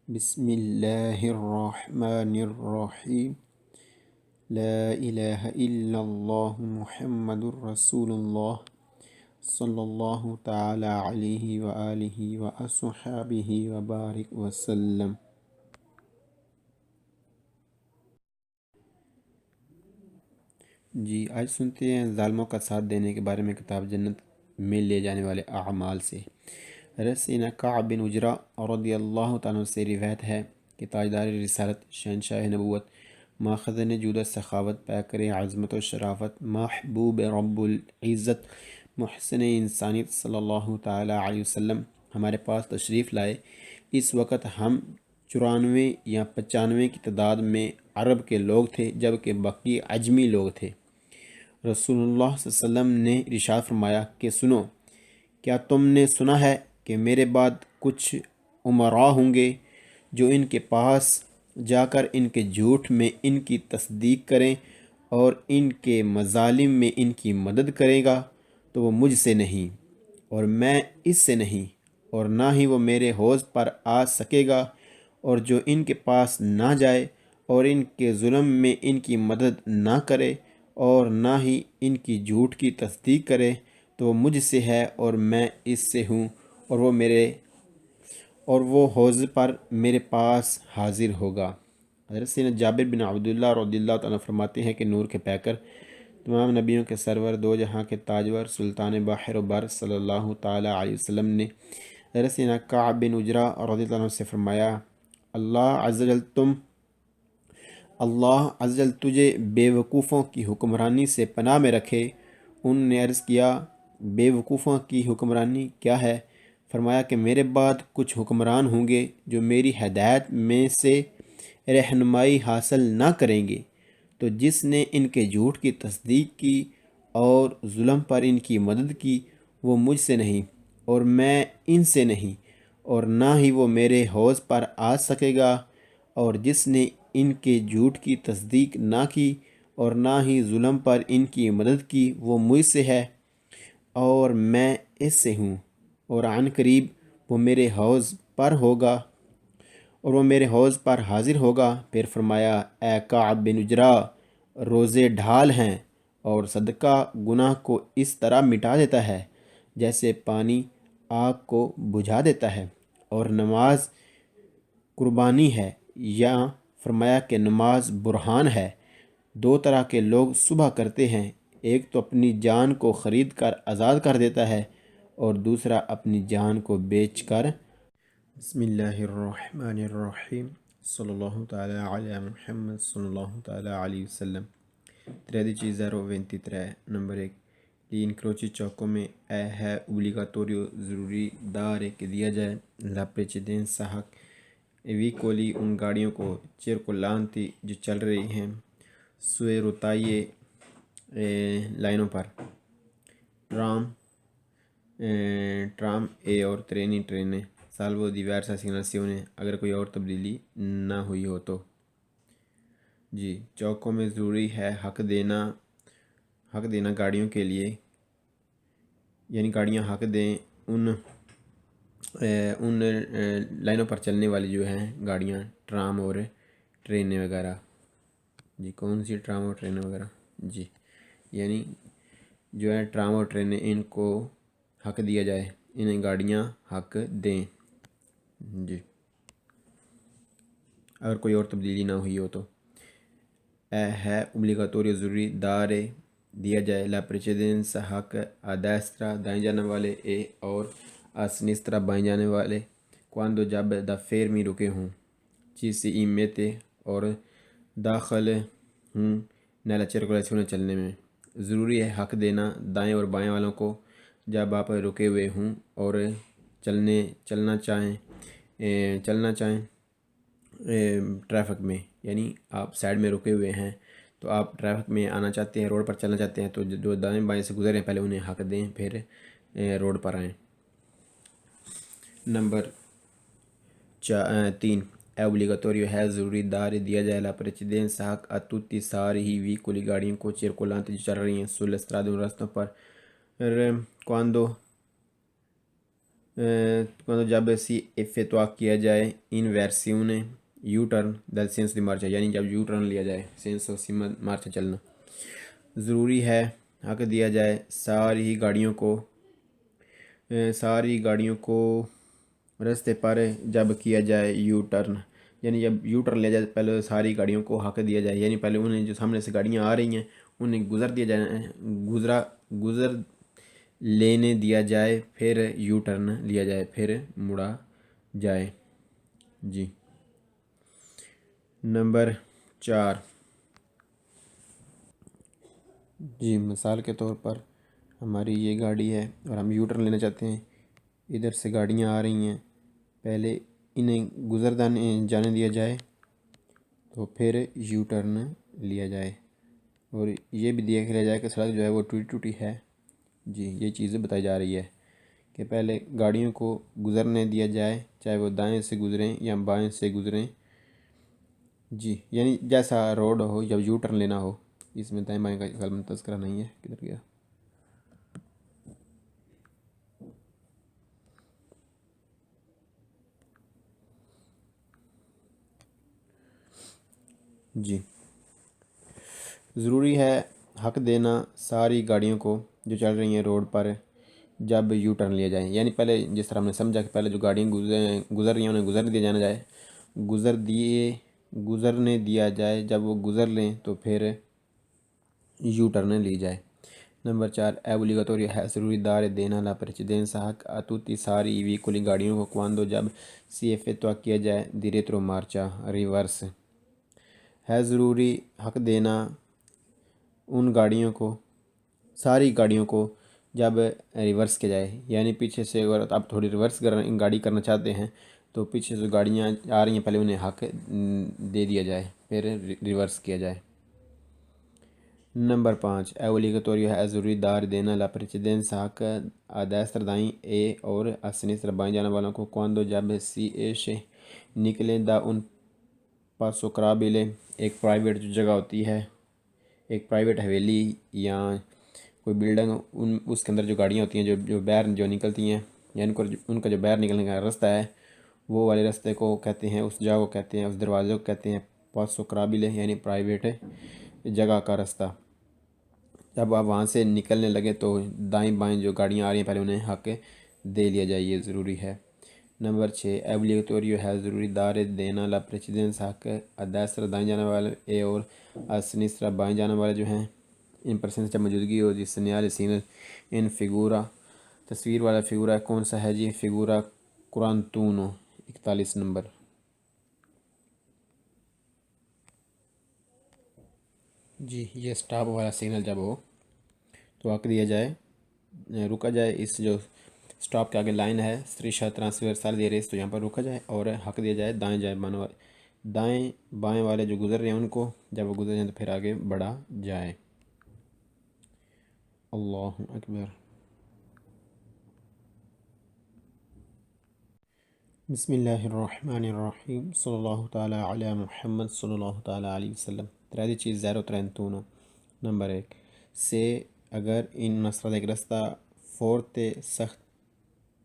بسم اللہ الرحمن الرحیم لا الہ الا اللہ محمد الرسول اللہ صلی اللہ تعالی علیہ وآلہ وصحبہ وبارک وسلم۔ جی آج سنتے ہیں ظالموں کا ساتھ دینے کے بارے میں کتاب جنت میں لے جانے والے اعمال سے۔ رسینا کعب بن عجرہ رضی اللہ تعالیٰ سے روایت ہے کہ تاجدار رسالت، شہنشاہ نبوت، ماخذن جود و سخاوت، پیکر عظمت و شرافت، محبوب رب العزت، محسن انسانیت صلی اللہ تعالیٰ علیہ وسلم ہمارے پاس تشریف لائے۔ اس وقت ہم 94 یا 95 کی تعداد میں عرب کے لوگ تھے، جبکہ باقی عجمی لوگ تھے۔ رسول اللہ صلی اللہ علیہ وسلم نے ارشاد فرمایا کہ سنو، کیا تم نے سنا ہے کہ میرے بعد کچھ امراء ہوں گے جو ان کے پاس جا کر ان کے جھوٹ میں ان کی تصدیق کریں اور ان کے مظالم میں ان کی مدد کرے گا، تو وہ مجھ سے نہیں اور میں اس سے نہیں، اور نہ ہی وہ میرے حوض پر آ سکے گا، اور جو ان کے پاس نہ جائے اور ان کے ظلم میں ان کی مدد نہ کرے اور نہ ہی ان کی جھوٹ کی تصدیق کرے، تو وہ مجھ سے ہے اور میں اس سے ہوں، اور وہ حوض پر میرے پاس حاضر ہوگا۔ حضرت سیدنا جابر بن عبداللہ رضی اللہ تعالیٰ فرماتے ہیں کہ نور کے پیکر، تمام نبیوں کے سرور، دو جہاں کے تاجور، سلطان بحر و بر صلی اللہ تعالیٰ علیہ وسلم نے حضرت سیدنا کعب بن عجرہ رضی اللہ عنہ سے فرمایا، اللہ عز وجل تجھے بے وقوفوں کی حکمرانی سے پناہ میں رکھے۔ انہوں نے عرض کیا، بے وقوفوں کی حکمرانی کیا ہے؟ فرمایا کہ میرے بعد کچھ حکمران ہوں گے جو میری ہدایت میں سے رہنمائی حاصل نہ کریں گے، تو جس نے ان کے جھوٹ کی تصدیق کی اور ظلم پر ان کی مدد کی، وہ مجھ سے نہیں اور میں ان سے نہیں، اور نہ ہی وہ میرے حوض پر آ سکے گا، اور جس نے ان کے جھوٹ کی تصدیق نہ کی اور نہ ہی ظلم پر ان کی مدد کی، وہ مجھ سے ہے اور میں اس سے ہوں، اور عن قریب وہ میرے حوض پر ہوگا اور وہ میرے حوض پر حاضر ہوگا۔ پھر فرمایا، اے کعب بن عجرہ، روزے ڈھال ہیں اور صدقہ گناہ کو اس طرح مٹا دیتا ہے جیسے پانی آگ کو بجھا دیتا ہے، اور نماز قربانی ہے، یا فرمایا کہ نماز برہان ہے۔ دو طرح کے لوگ صبح کرتے ہیں، ایک تو اپنی جان کو خرید کر آزاد کر دیتا ہے اور دوسرا اپنی جان کو بیچ کر۔ بسم اللہ الرحمن الرحیم صلی اللہ تعالیٰ علی محمد صلی اللہ تعالیٰ علیہ وسلم۔ 13:23 number 1، gli incroci come è obbligatorio ضروری دار ہے کہ دیا جائے la precedenza حق ویکولی ان گاڑیوں کو چیرکولانتی جو چل رہی ہیں سوئے روتائیے لائنوں پر، ٹرام اے اور ٹرینیں salvo diverse assegnazione اگر کوئی اور تبدیلی نہ ہوئی ہو تو۔ جی چوکوں میں ضروری ہے حق دینا گاڑیوں کے لیے، یعنی گاڑیاں حق دیں ان لائنوں پر چلنے والی جو ہیں گاڑیاں، ٹرام اور ٹرینیں وغیرہ۔ جی کون سی ٹرام اور ٹرینیں وغیرہ؟ جی یعنی جو ہے ٹرام اور ٹرینیں، ان کو حق دیا جائے، انہیں گاڑیاں حق دیں۔ جی اگر کوئی اور تبدیلی نہ ہوئی ہو تو۔ ہے اوبلیگاتوریو ضروری دار دیا جائے لا پریچیدنسا حق a destra دائیں جانے والے اے اور a sinistra بائیں جانے والے quando جب دا fermi رکے ہوں چیز سے ایمیتے اور داخل ہوں نیلا چرکولیشن چلنے میں۔ ضروری ہے حق دینا دائیں اور بائیں والوں کو جب آپ رکے ہوئے ہوں اور چلنا چاہیں ٹریفک میں، یعنی آپ سائڈ میں رکے ہوئے ہیں تو آپ ٹریفک میں آنا چاہتے ہیں، روڈ پر چلنا چاہتے ہیں، تو جو دائیں بائیں سے گزرے ہیں پہلے انہیں حق دیں، پھر روڈ پر آئیں۔ نمبر 3، è obbligatorio ہے ضروری دار دیا جائے la precedenza حق a tutti ساری ہی ویکولی گاڑیوں کو چرکولانتی جو چل رہی ہیں sulle strade راستوں پر quando quando جب سی effettuato کیا جائے in versione U-turn del senso di marcia یعنی جب یو ٹرن لیا جائے senso di marcia چلنا. ضروری ہے حق دیا جائے ساری گاڑیوں کو رستے پر جب کیا جائے یو ٹرن یعنی جب یو ٹرن لیا جائے پہلے ساری گاڑیوں کو حق دیا جائے یعنی پہلے انہیں جو سامنے سے گاڑیاں آ رہی ہیں انہیں گزر دیا جائے گزر لینے دیا جائے پھر یو ٹرن لیا جائے پھر مڑا جائے. جی نمبر 4. جی مثال کے طور پر ہماری یہ گاڑی ہے اور ہم یو ٹرن لینا چاہتے ہیں. ادھر سے گاڑیاں آ رہی ہیں پہلے انہیں جانے دیا جائے تو پھر یو ٹرن لیا جائے اور یہ بھی دیکھ لیا جائے کہ سڑک جو ہے وہ ٹوٹی ہے. جی یہ چیزیں بتائی جا رہی ہے کہ پہلے گاڑیوں کو گزرنے دیا جائے چاہے وہ دائیں سے گزریں یا بائیں سے گزریں. جی یعنی جیسا روڈ ہو جب یو ٹرن لینا ہو. اس میں دائیں بائیں کا کلمہ تذکرہ نہیں ہے. کدھر گیا؟ جی ضروری ہے حق دینا ساری گاڑیوں کو جو چل رہی ہیں روڈ پر جب یو ٹرن لیا جائے یعنی پہلے جس طرح ہم نے سمجھا کہ پہلے جو گاڑیاں گزر رہی ہیں انہیں گزر دیا جانا جائے گزرنے دیا جائے جب وہ گزر لیں تو پھر یو ٹرن لی جائے. نمبر 4. è obbligatorio ہے ضروری دار دینا لا precedenza حق a tutti ساری ویکولی گاڑیوں کو quando جب si effettua کیا جائے di retromarcia ریورس. ہے ضروری حق دینا ان گاڑیوں کو ساری گاڑیوں کو جب ریورس کیا جائے یعنی پیچھے سے اگر آپ تھوڑی ریورس گاڑی کرنا چاہتے ہیں تو پیچھے سے گاڑیاں آ رہی ہیں پہلے انہیں حق دے دیا جائے پھر ریورس کیا جائے. نمبر 5. è obbligatorio ہے ضروری دار دینا لا precedenza حق a destra دائیں اے اور a sinistra بائیں جانے والوں کو quando جب si esce نکلیں دا ان پاسو قرابلے ایک پرائیویٹ جو جگہ ہوتی ہے ایک پرائیویٹ حویلی یا کوئی بلڈنگ اس کے اندر جو گاڑیاں ہوتی ہیں جو باہر جو نکلتی ہیں یعنی ان کا جو باہر نکلنے کا راستہ ہے وہ والے راستے کو کہتے ہیں اس جگہ کو کہتے ہیں اس دروازے کو کہتے ہیں پاسو قرابلے یعنی پرائیویٹ جگہ کا راستہ. جب آپ وہاں سے نکلنے لگے تو دائیں بائیں جو گاڑیاں آ رہی ہیں پہلے انہیں حق دے لیا جائے یہ ضروری ہے. نمبر 6. è obbligatorio ہے ضروری دار دینا لا precedenza حق a destra دائیں جانے والے اے اور a sinistra بائیں جانے والے جو ہیں ان پرسنس جب موجودگی ہو جس سنیال سینل ان فگورا تصویر والا فگورا کون سا ہے جی فگورا 41 نمبر. جی یہ سٹاپ والا سگنل جب ہو تو حق دیا جائے رکا جائے اس جو سٹاپ کے آگے لائن ہے striscia trasversale di arresto تو یہاں پر رکا جائے اور حق دیا جائے دائیں بائیں والے جو گزر رہے ہیں ان کو جب وہ گزر جائیں تو پھر آگے بڑھا جائے. اللہ اکبر. بسم اللہ الرحمن الرحیم صلی اللہ تعالیٰ علی محمد صلی اللہ تعالیٰ علیہ وسلم. 13:031. نمبر 1. سے اگر ان نصرت ایک رستہ فورتے سخت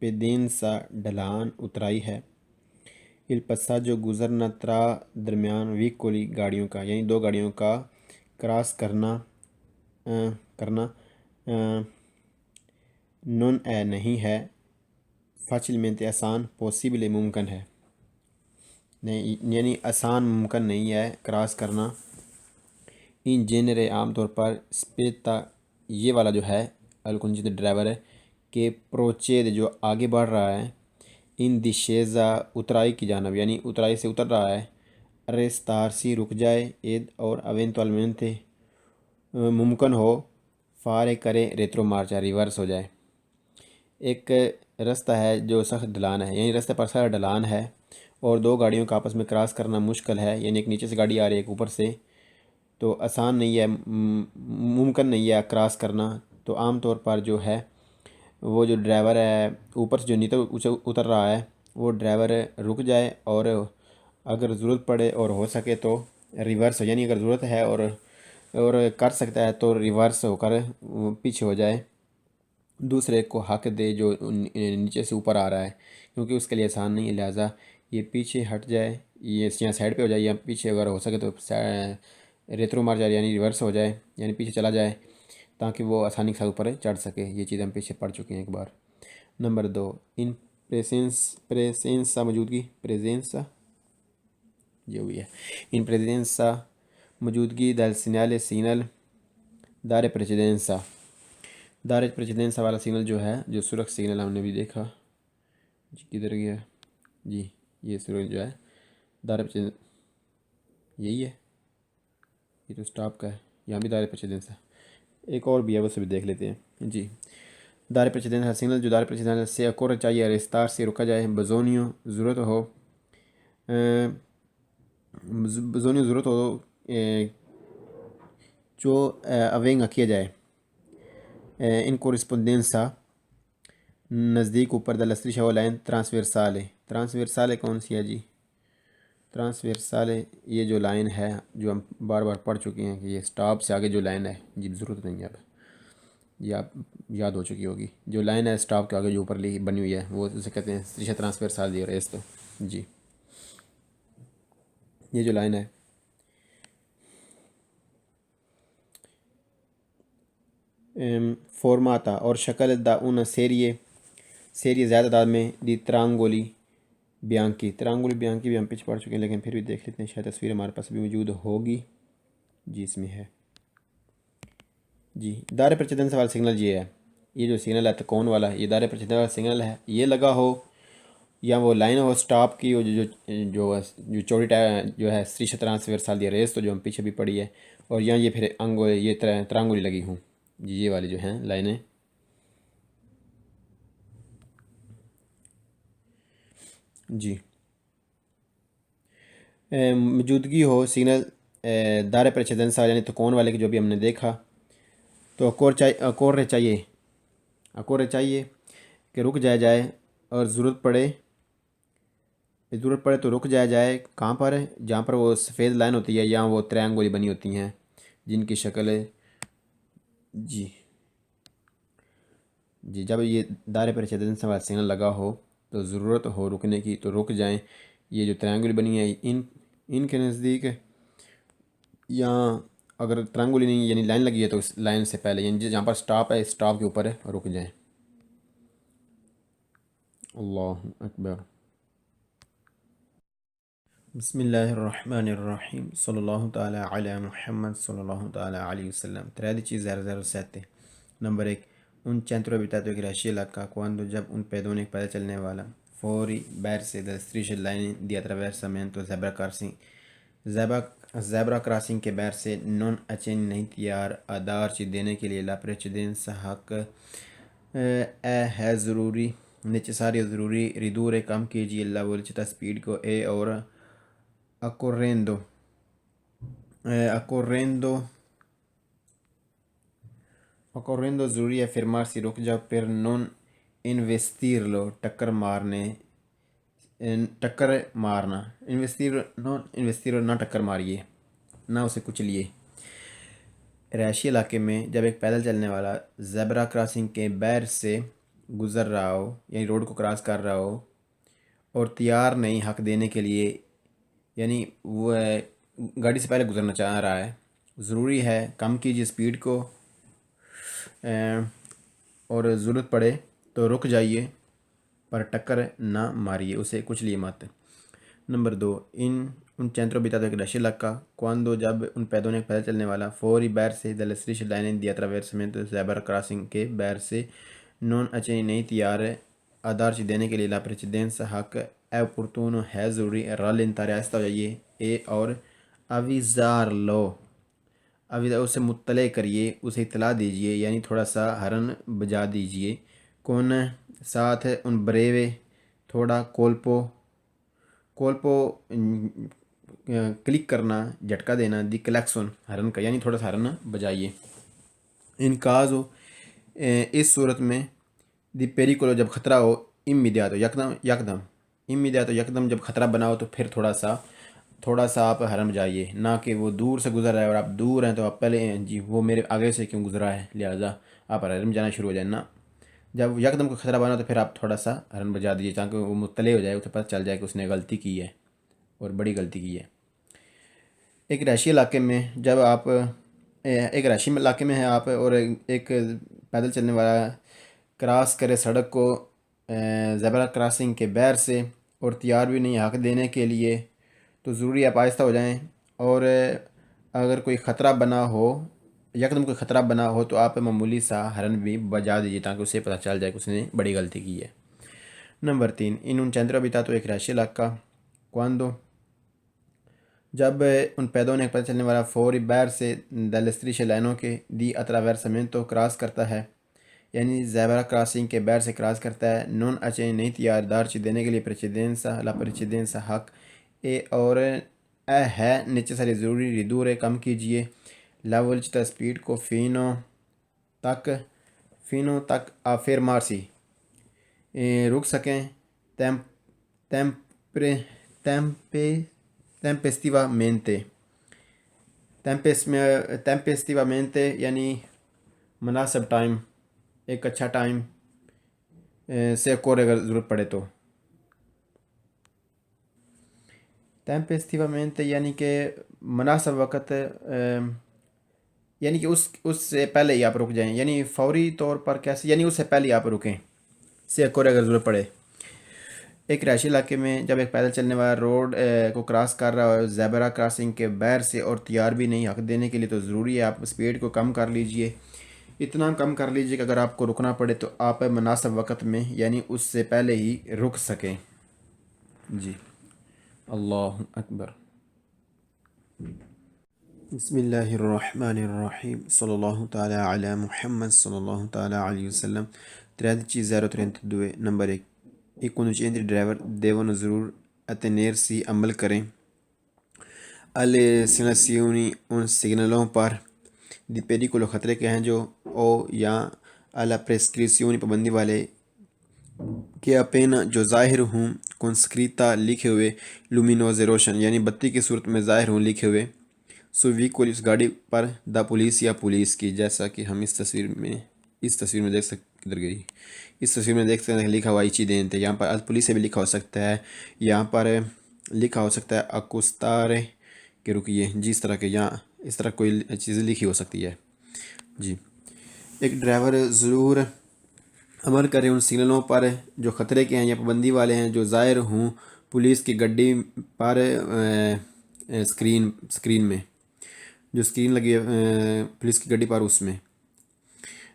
پیدینسا ڈھلان اترائی ہے il passaggio گزرنا ترا درمیان ویکولی گاڑیوں کا یعنی دو گاڑیوں کا کراس کرنا نون اے نہیں ہے فاچلmente آسان پوسیبل ممکن ہے یعنی آسان ممکن نہیں ہے کراس کرنا. ان جنرے عام طور پر اسپیتا یہ والا جو ہے الکنجیت ڈرائیور ہے کہ پروچید جو آگے بڑھ رہا ہے ان دشیزا اترائی کی جانب یعنی اترائی سے اتر رہا ہے ریستارسی رک جائے اید اور اوینتوالمنتے ممکن ہو فارے کرے ریترو مارچا ریورس ہو جائے. ایک رستہ ہے جو سخت ڈھلان ہے یعنی رستے پر سخت ڈھلان ہے اور دو گاڑیوں کا آپس میں کراس کرنا مشکل ہے یعنی ایک نیچے سے گاڑی آ رہی ہے ایک اوپر سے تو آسان نہیں ہے ممکن نہیں ہے کراس کرنا. تو عام طور پر جو ہے وہ جو ڈرائیور ہے اوپر سے جو نیچے اتر رہا ہے وہ ڈرائیور رک جائے اور اگر ضرورت پڑے اور ہو سکے تو ریورس یعنی اگر ضرورت ہے اور کر سکتا ہے تو ریورس ہو کر پیچھے ہو جائے دوسرے کو حق دے جو نیچے سے اوپر آ رہا ہے، کیونکہ اس کے لیے آسان نہیں ہے، لہٰذا یہ پیچھے ہٹ جائے، یہ یہاں سائڈ پہ ہو جائے، یا پیچھے اگر ہو سکے تو ریترو مار جائے، یعنی ریورس ہو جائے، یعنی پیچھے چلا جائے، تاکہ وہ آسانی کے ساتھ اوپر چڑھ سکے۔ یہ چیز ہم پیچھے پڑھ چکے ہیں ایک بار۔ نمبر 2، ان پریسنسا موجودگی، پریزنسا یہ ہوئی ہے، ان پریزنسا موجودگی del segnale سگنل دار پریچیدنسا، دار پریچیدنسا والا سگنل جو ہے، جو سرخ سگنل ہم نے بھی دیکھا، جی کدھر گیا، جی یہ سرخ جو ہے دار پریچیدنسا، یہی ہے، یہ تو سٹاپ کا ہے، یہاں بھی دار پریچیدنسا، ایک اور بھی ہے وہ بھی دیکھ لیتے ہیں۔ جی دار پریچیدنسا سگنل جو دار پریچیدنسا سے اکور چاہیے رستار سے رکا جائے، بزونیو ضرورت ہو، بزونیو ضرورت ہو جو اوینگا کیا جائے، ان کورسپونڈنسا نزدیک اوپر دلستری شو لائن ٹرانسورسالے، ٹرانسورسالے کون سی ہے جی؟ ٹرانسورسالے یہ جو لائن ہے جو ہم بار بار پڑھ چکے ہیں کہ یہ سٹاپ سے آگے جو لائن ہے، جی ضرورت نہیں ہے اب، یہ آپ یاد ہو چکی ہوگی، جو لائن ہے سٹاپ کے آگے جو اوپر بنی ہوئی ہے وہ اسے کہتے ہیں striscia trasversale di resto۔ جی یہ جو لائن ہے فورماتا اور شکل دا una serie زیادہ تعداد میں دی ترانگولی بیانکی، ترانگولی بیانکی بھی ہم پیچھے پڑھ چکے ہیں، لیکن پھر بھی دیکھ لیتے ہیں، شاید تصویر ہمارے پاس بھی موجود ہوگی، جی اس میں ہے۔ جی دائرہ پریچیدنسا والا سگنل یہ ہے، یہ جو سگنل ہے تکون والا، یہ دائرہ پریچیدنسا والا سگنل ہے، یہ لگا ہو یا وہ لائن ہو سٹاپ کی، جو چوڑی جو ہے striscia trasversale di resto جو ہم پیچھے بھی پڑھی ہے، اور یہاں یہ پھر یہ ترانگولی لگی ہوں، جی یہ والی جو ہیں لائنیں۔ جی موجودگی ہو سگنل دائرہ پریچیدنسا یعنی تکون والے کی، جو بھی ہم نے دیکھا، تو اکورے چاہیے کہ رک جائے اور ضرورت پڑے تو رک جائے، کہاں پر ہے؟ جہاں پر وہ سفید لائن ہوتی ہے، یہاں وہ ترینگولی بنی ہوتی ہیں جن کی شکل ہے، جی جب یہ دائرہ پریچیدنسا والا سگنل لگا ہو تو ضرورت ہو رکنے کی تو رک جائیں، یہ جو ترینگولی بنی ہے ان کے نزدیک، یہاں اگر ترنگولی نہیں یعنی لائن لگی ہے تو اس لائن سے پہلے، یعنی جہاں پر سٹاپ ہے سٹاپ کے اوپر رک جائیں۔ اللہ اکبر، بسم اللہ الرحمن الرحیم، صلی اللہ تعالی علی محمد صلی اللہ تعالی علیہ وسلم۔ 13:00:07۔ Number 1، un centro abitato che riesce l'H quando جب ان پیدوں ایک پیدل چلنے والا فوری verso delle strisce line di attraversamento zebra crossing کے بیر سے نون اچین نہیں تیار ادارچ دینے کے لیے لا پریچیدنسا حق ہے ضروری، نیچساری ضروری، ریدورے کم کیجیے لا ویلوسità سپیڈ کو، اے اور اکورینڈو ضروری ہے، فرمارسی رک جاؤ، پر نون انویسٹیرلو ٹکر مارنا، انویسٹیرو نہ ٹکر ماریے، نہ اسے کچلیے۔ رہائشی علاقے میں جب ایک پیدل چلنے والا زیبرا کراسنگ کے بیر سے گزر رہا ہو، یعنی روڈ کو کراس کر رہا ہو، اور تیار نہیں حق دینے کے لیے، یعنی وہ گاڑی سے پہلے گزرنا چاہ رہا ہے، ضروری ہے کم کیجیے سپیڈ کو، اور ضرورت پڑے تو رک جائیے پر ٹکر نہ ماریے، اسے کچلیے مت۔ نمبر 2، ان چینترو بیتاتو ایک رشی علاقہ quando جب ان پیدوں نے پیدل چلنے والا فوری بیر سے delle strisce line di attraversamento zebra crossing کے بیر سے نون اچینی نہیں تیار ادارچ دینے کے لیے لا پریچیدنسا حق ہے opportuno ہے ضروری، rallentare آہستہ ہو جائیے، اے اور avisarlo اسے مطلع کریے، اسے اطلاع دیجیے، یعنی تھوڑا سا ہرن بجا دیجیے، کون ساتھ ان بریوے تھوڑا کولپو کلک کرنا، جھٹکا دینا، دی کلیکسون ہرن کا، یعنی تھوڑا سا ہرن بجائیے۔ ان کازو اس صورت میں دی پیریکولو جب خطرہ ہو، امیڈیاتو یکدم جب خطرہ بنا ہو تو پھر تھوڑا سا آپ ہرن بجائیے، نہ کہ وہ دور سے گزر رہا ہے اور آپ دور ہیں تو آپ پہلے جی وہ میرے آگے سے کیوں گزرا ہے لہٰذا آپ ہرن بجانا شروع ہو جائیں، نہ جب یکدم کوئی خطرہ بنا تو پھر آپ تھوڑا سا ہارن بجا دیجیے تاکہ وہ مطلع ہو جائے، اسے پتہ چل جائے کہ اس نے غلطی کی ہے اور بڑی غلطی کی ہے۔ ایک رہائشی علاقے میں جب آپ ایک رہائشی علاقے میں ہیں آپ اور ایک پیدل چلنے والا کراس کرے سڑک کو زیبرا کراسنگ کے بیر سے اور تیار بھی نہیں حق دینے کے لیے، تو ضروری آپ آہستہ ہو جائیں، اور اگر کوئی خطرہ بنا ہو، یکدم کوئی خطرہ بنا ہو، تو آپ معمولی سا ہارن بھی بجا دیجیے تاکہ اسے پتہ چل جائے کہ اس نے بڑی غلطی کی ہے۔ نمبر 3، ان un centro abitato ایک رہائشی علاقہ quando جب ان پیدوں نے پتہ چلنے والا فوری بیر سے dalle strisce لائنوں کے دی attraversamento کراس کرتا ہے، یعنی زیبرا کراسنگ کے بیر سے کراس کرتا ہے، non اچے نہیں تیار دارچ دینے کے لیے precedenza la precedenza حق اے اور اے ہے نیچے ساری ضروری ridurre کم کیجئے la velocità سپیڈ کو فینو تک affermarsi رک سکیں tempe- tempestivamente tempestivamente یعنی مناسب ٹائم، ایک اچھا ٹائم سے کور اگر ضرورت پڑے تو۔ tempestivamente یعنی کہ مناسب وقت، یعنی کہ اس سے پہلے ہی آپ رک جائیں، یعنی فوری طور پر کیسے، یعنی اس سے پہلے ہی آپ رکیں سے کور اگر ضرورت پڑے۔ ایک رہائشی علاقے میں جب ایک پیدل چلنے والا روڈ کو کراس کر رہا ہے زیبرا کراسنگ کے بیر سے اور تیار بھی نہیں حق دینے کے لیے، تو ضروری ہے آپ سپیڈ کو کم کر لیجئے، اتنا کم کر لیجئے کہ اگر آپ کو رکنا پڑے تو آپ مناسب وقت میں، یعنی اس سے پہلے ہی رک سکیں۔ جی، اللہ اکبر۔ بسم اللہ الرحمن الرحیم، صلی اللہ تعالی علی محمد صلی اللہ تعالی علیہ وسلم۔ 13.032 number 1، I conducenti driver devono ضرور attenersi عمل کریں alle segnalazioni ان سگنلوں پر di pericolo خطرے کے ہیں جو او یا alla prescrizioni پابندی والے کہ appena جو ظاہر ہوں con scritta لکھے ہوئے luminose روشن یعنی بتی کی صورت میں ظاہر ہوں لکھے ہوئے سو ویکول اس گاڑی پر دا پولیس یا پولیس کی، جیسا کہ ہم اس تصویر میں دیکھ سکتے، کدھر گئی، اس تصویر میں دیکھ سکتے ہیں لکھا ہوا ایچیدنٹ، یہاں پر پولیس سے بھی لکھا ہو سکتا ہے، یہاں پر لکھا ہو سکتا ہے اکوستارے کہ رکیے، جی اس طرح کے یہاں اس طرح کوئی چیز لکھی ہو سکتی ہے۔ جی، ایک ڈرائیور ضرور عمل کرے ان سگنلوں پر جو خطرے کے ہیں یا پابندی والے ہیں جو ظاہر ہوں پولیس کی گڈی پر سکرین میں، جو سکرین لگی ہے پولیس کی گاڑی پر اس میں۔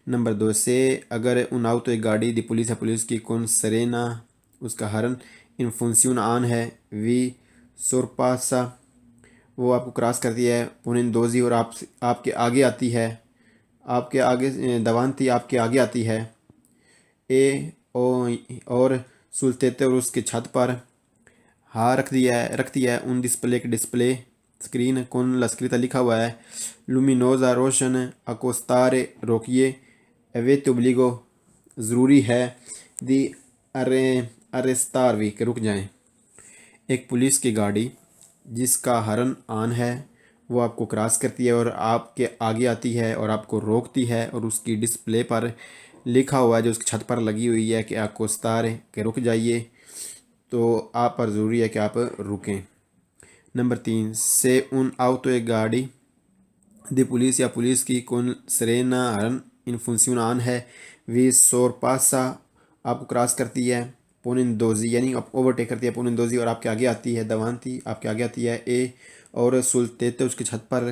نمبر 2 سے اگر ان آؤتو ایک گاڑی دی پولیس ہے پولیس کی کون سرینا اس کا ہارن ان فنسیون آن ہے وی سورپاسا وہ آپ کو کراس کرتی ہے پونن دوزی اور آپ کے آگے آتی ہے، آپ کے آگے دوانتی آپ کے آگے آتی ہے اے اور سلطیتے اور اس کے چھت پر ہاں رکھتی ہے ان ڈسپلے کے ڈسپلے سکرین کون لسکریتا لکھا ہوا ہے لومینوزا روشن اکوستارے روکیے ایویت اوبلیگو ضروری ہے دی ارستار وی کہ رک جائیں۔ ایک پولیس کی گاڑی جس کا ہارن آن ہے وہ آپ کو کراس کرتی ہے اور آپ کے آگے آتی ہے اور آپ کو روکتی ہے اور اس کی ڈسپلے پر لکھا ہوا ہے جو اس کی چھت پر لگی ہوئی ہے کہ اکوستارے کہ رک جائیے، تو آپ پر ضروری ہے کہ آپ رکیں۔ نمبر 3 سے ان آؤتو ایک گاڑی دی پولیس یا پولیس کی کون سرینا ہرن ان فنسیون آن ہے وی سورپاسا آپ کو کراس کرتی ہے پونن دوزی یعنی آپ اوورٹیک کرتی ہے پونن دوزی اور آپ کے آگے آتی ہے دوانتی آپ کے آگے آتی ہے اے اور سلطیتے اس کے چھت پر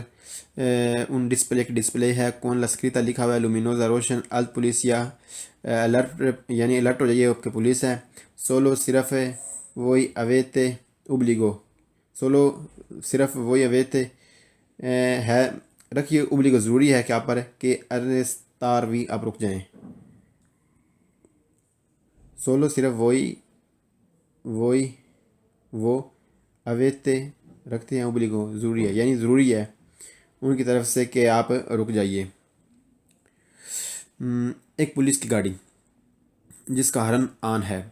ان ڈسپلے کی ڈسپلے ہے کون لسکریتا لکھا ہوا ہے لومینوزا روشن ال پولیس یا الرٹ یعنی الرٹ ہو جائیے آپ کے پولیس ہے سولو صرف وہی اویتے اوبلیگو سولو صرف وہی اویتے ہے رکھیے اوبلیگو ضروری ہے کہ آپ پر کہ ارستار وی آپ رک جائیں، سولو صرف وہ اویتے رکھتے ہیں اوبلیگو ضروری ہے یعنی ضروری ہے ان کی طرف سے کہ آپ رک جائیے۔ ایک پولیس کی گاڑی جس کا ہارن آن ہے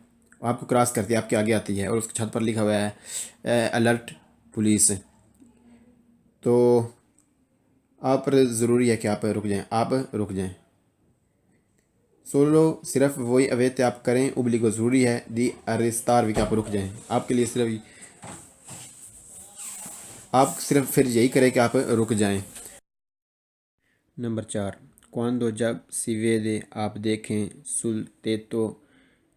آپ کو کراس کرتی ہے آپ کے آگے آتی ہے اور اس کی چھت پر لکھا ہوا ہے الرٹ پولیس، تو آپ پر ضروری ہے کہ آپ رک جائیں، آپ رک جائیں۔ سولو صرف وہی اویت آپ کریں ابلیغو ضروری ہے دی ارستار بھی کہ آپ رک جائیں. آپ کے لیے آپ صرف پھر یہی کریں کہ آپ رک جائیں. نمبر 4. Quando جب si vede آپ دیکھیں sul tetto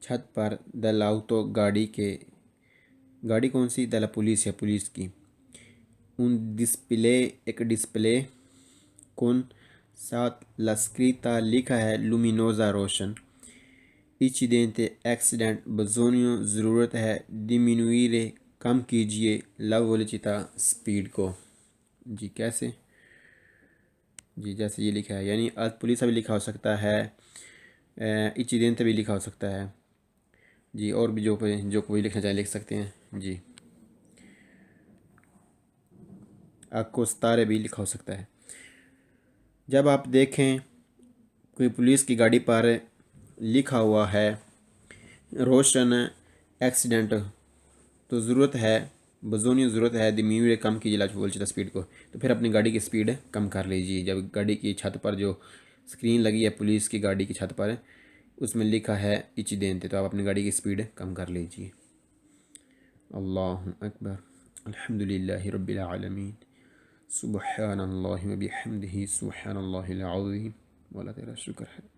چھت پر dell'auto گاڑی کون سی؟ della پولیس ہے پولیس کی. un display ایک ڈسپلے con ساتھ la scritta لکھا ہے luminosa روشن. incidente accident bisogno ضرورت ہے diminuire کم کیجئے la velocità سپیڈ کو. جی کیسے؟ جی جیسے یہ لکھا ہے، یعنی پولیس بھی لکھا ہو سکتا ہے، incidente بھی لکھا ہو سکتا ہے. جی اور بھی جو کوئی لکھنا چاہے لکھ سکتے ہیں. جی accostare بھی لکھا ہو سکتا ہے. جب آپ دیکھیں کوئی پولیس کی گاڑی پر لکھا ہوا ہے روشن ایکسیڈنٹ تو ضرورت ہے بزونی ضرورت ہے دمیوے کم کیجیے لاچ سپیڈ کو، تو پھر اپنی گاڑی کی سپیڈ کم کر لیجیے. جب گاڑی کی چھت پر جو سکرین لگی ہے پولیس کی گاڑی کی چھت پر اس میں لکھا ہے incidente تو آپ اپنی گاڑی کی سپیڈ کم کر لیجیے. اللہ اکبر. الحمدللہ رب العالمین. سبحان اللہ و بحمدہ سبحان اللہ العظیم. مولا تیرا شکر ہے.